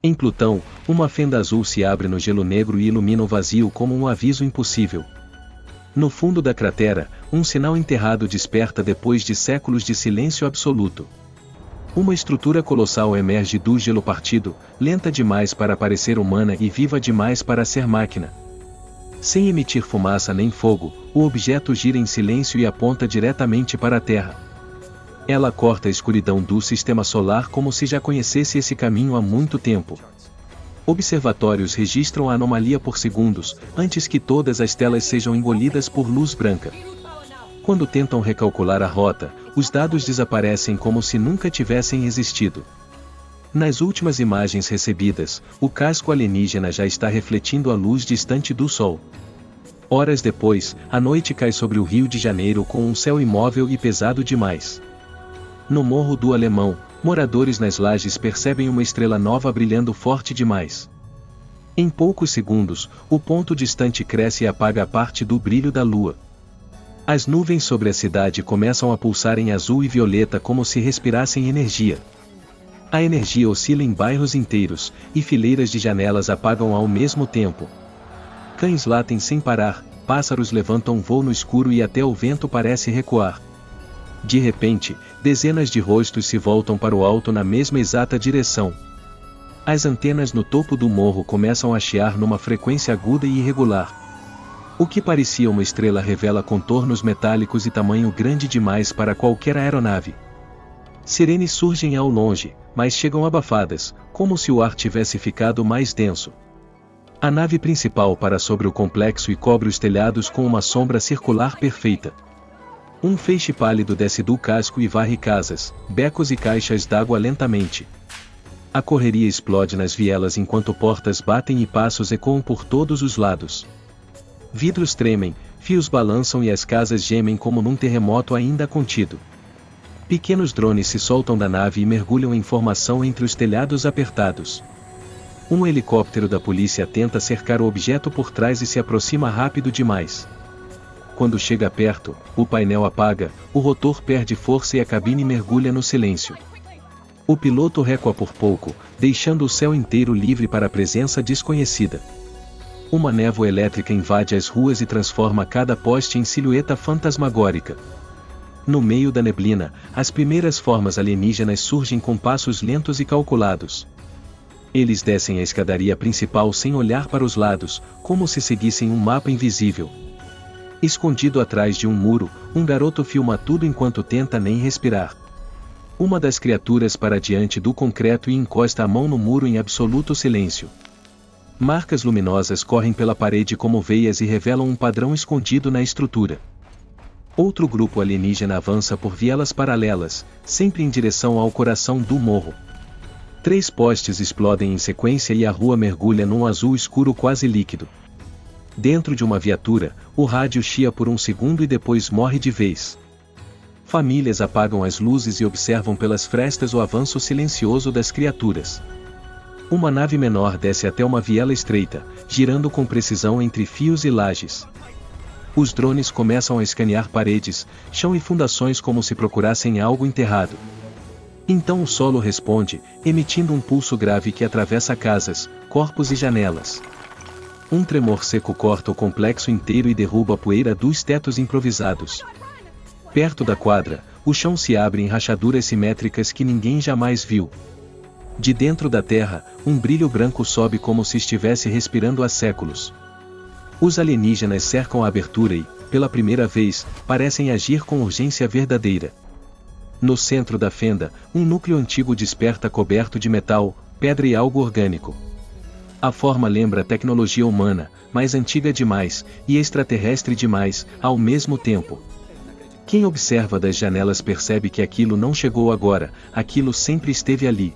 Em Plutão, uma fenda azul se abre no gelo negro e ilumina o vazio como um aviso impossível. No fundo da cratera, um sinal enterrado desperta depois de séculos de silêncio absoluto. Uma estrutura colossal emerge do gelo partido, lenta demais para parecer humana e viva demais para ser máquina. Sem emitir fumaça nem fogo, o objeto gira em silêncio e aponta diretamente para a Terra. Ela corta a escuridão do sistema solar como se já conhecesse esse caminho há muito tempo. Observatórios registram a anomalia por segundos, antes que todas as telas sejam engolidas por luz branca. Quando tentam recalcular a rota, os dados desaparecem como se nunca tivessem existido. Nas últimas imagens recebidas, o casco alienígena já está refletindo a luz distante do Sol. Horas depois, a noite cai sobre o Rio de Janeiro com um céu imóvel e pesado demais. No Morro do Alemão, moradores nas lajes percebem uma estrela nova brilhando forte demais. Em poucos segundos, o ponto distante cresce e apaga a parte do brilho da lua. As nuvens sobre a cidade começam a pulsar em azul e violeta como se respirassem energia. A energia oscila em bairros inteiros, e fileiras de janelas apagam ao mesmo tempo. Cães latem sem parar, pássaros levantam voo no escuro e até o vento parece recuar. De repente, dezenas de rostos se voltam para o alto na mesma exata direção. As antenas no topo do morro começam a chiar numa frequência aguda e irregular. O que parecia uma estrela revela contornos metálicos e tamanho grande demais para qualquer aeronave. Sirenes surgem ao longe, mas chegam abafadas, como se o ar tivesse ficado mais denso. A nave principal para sobre o complexo e cobre os telhados com uma sombra circular perfeita. Um feixe pálido desce do casco e varre casas, becos e caixas d'água lentamente. A correria explode nas vielas enquanto portas batem e passos ecoam por todos os lados. Vidros tremem, fios balançam e as casas gemem como num terremoto ainda contido. Pequenos drones se soltam da nave e mergulham em formação entre os telhados apertados. Um helicóptero da polícia tenta cercar o objeto por trás e se aproxima rápido demais. Quando chega perto, o painel apaga, o rotor perde força e a cabine mergulha no silêncio. O piloto recua por pouco, deixando o céu inteiro livre para a presença desconhecida. Uma névoa elétrica invade as ruas e transforma cada poste em silhueta fantasmagórica. No meio da neblina, as primeiras formas alienígenas surgem com passos lentos e calculados. Eles descem a escadaria principal sem olhar para os lados, como se seguissem um mapa invisível. Escondido atrás de um muro, um garoto filma tudo enquanto tenta nem respirar. Uma das criaturas para diante do concreto e encosta a mão no muro em absoluto silêncio. Marcas luminosas correm pela parede como veias e revelam um padrão escondido na estrutura. Outro grupo alienígena avança por vielas paralelas, sempre em direção ao coração do morro. 3 postes explodem em sequência e a rua mergulha num azul escuro quase líquido. Dentro de uma viatura, o rádio chia por um segundo e depois morre de vez. Famílias apagam as luzes e observam pelas frestas o avanço silencioso das criaturas. Uma nave menor desce até uma viela estreita, girando com precisão entre fios e lajes. Os drones começam a escanear paredes, chão e fundações como se procurassem algo enterrado. Então o solo responde, emitindo um pulso grave que atravessa casas, corpos e janelas. Um tremor seco corta o complexo inteiro e derruba a poeira dos tetos improvisados. Perto da quadra, o chão se abre em rachaduras simétricas que ninguém jamais viu. De dentro da terra, um brilho branco sobe como se estivesse respirando há séculos. Os alienígenas cercam a abertura e, pela primeira vez, parecem agir com urgência verdadeira. No centro da fenda, um núcleo antigo desperta coberto de metal, pedra e algo orgânico. A forma lembra a tecnologia humana, mas antiga demais, e extraterrestre demais, ao mesmo tempo. Quem observa das janelas percebe que aquilo não chegou agora, aquilo sempre esteve ali.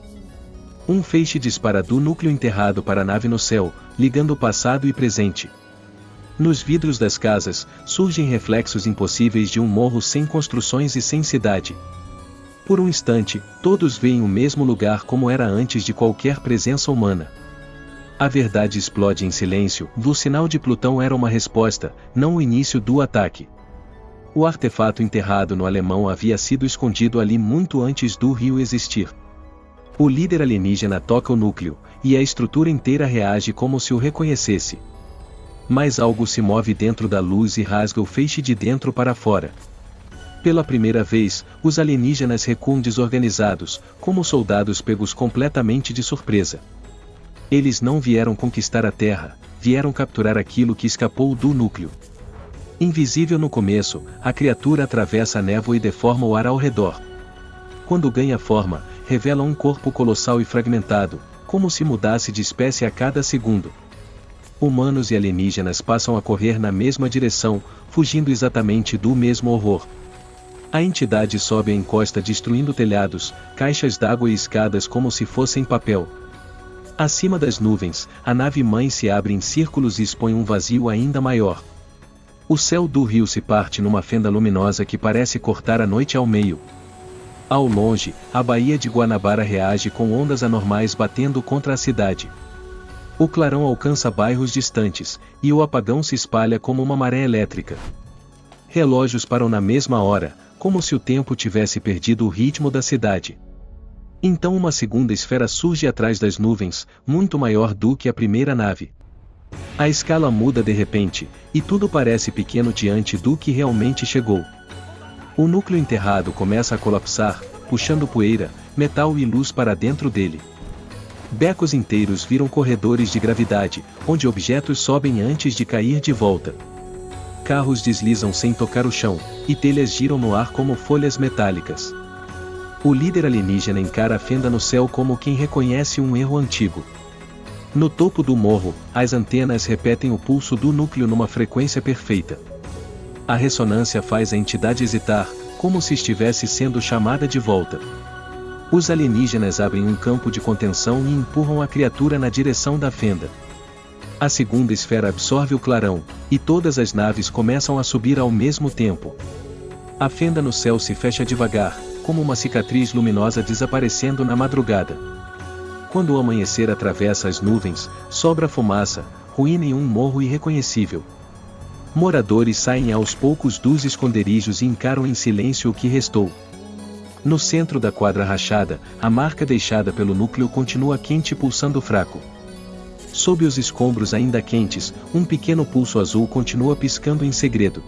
Um feixe dispara do núcleo enterrado para a nave no céu, ligando o passado e presente. Nos vidros das casas, surgem reflexos impossíveis de um morro sem construções e sem cidade. Por um instante, todos veem o mesmo lugar como era antes de qualquer presença humana. A verdade explode em silêncio, o sinal de Plutão era uma resposta, não o início do ataque. O artefato enterrado no alemão havia sido escondido ali muito antes do rio existir. O líder alienígena toca o núcleo, e a estrutura inteira reage como se o reconhecesse. Mas algo se move dentro da luz e rasga o feixe de dentro para fora. Pela primeira vez, os alienígenas recuam desorganizados, como soldados pegos completamente de surpresa. Eles não vieram conquistar a Terra, vieram capturar aquilo que escapou do núcleo. Invisível no começo, a criatura atravessa a névoa e deforma o ar ao redor. Quando ganha forma, revela um corpo colossal e fragmentado, como se mudasse de espécie a cada segundo. Humanos e alienígenas passam a correr na mesma direção, fugindo exatamente do mesmo horror. A entidade sobe a encosta destruindo telhados, caixas d'água e escadas como se fossem papel. Acima das nuvens, a nave-mãe se abre em círculos e expõe um vazio ainda maior. O céu do rio se parte numa fenda luminosa que parece cortar a noite ao meio. Ao longe, a Baía de Guanabara reage com ondas anormais batendo contra a cidade. O clarão alcança bairros distantes, e o apagão se espalha como uma maré elétrica. Relógios param na mesma hora, como se o tempo tivesse perdido o ritmo da cidade. Então uma segunda esfera surge atrás das nuvens, muito maior do que a primeira nave. A escala muda de repente, e tudo parece pequeno diante do que realmente chegou. O núcleo enterrado começa a colapsar, puxando poeira, metal e luz para dentro dele. Becos inteiros viram corredores de gravidade, onde objetos sobem antes de cair de volta. Carros deslizam sem tocar o chão, e telhas giram no ar como folhas metálicas. O líder alienígena encara a fenda no céu como quem reconhece um erro antigo. No topo do morro, as antenas repetem o pulso do núcleo numa frequência perfeita. A ressonância faz a entidade hesitar, como se estivesse sendo chamada de volta. Os alienígenas abrem um campo de contenção e empurram a criatura na direção da fenda. A segunda esfera absorve o clarão, e todas as naves começam a subir ao mesmo tempo. A fenda no céu se fecha devagar, como uma cicatriz luminosa desaparecendo na madrugada. Quando o amanhecer atravessa as nuvens, sobra fumaça, ruína em um morro irreconhecível. Moradores saem aos poucos dos esconderijos e encaram em silêncio o que restou. No centro da quadra rachada, a marca deixada pelo núcleo continua quente e pulsando fraco. Sob os escombros ainda quentes, um pequeno pulso azul continua piscando em segredo.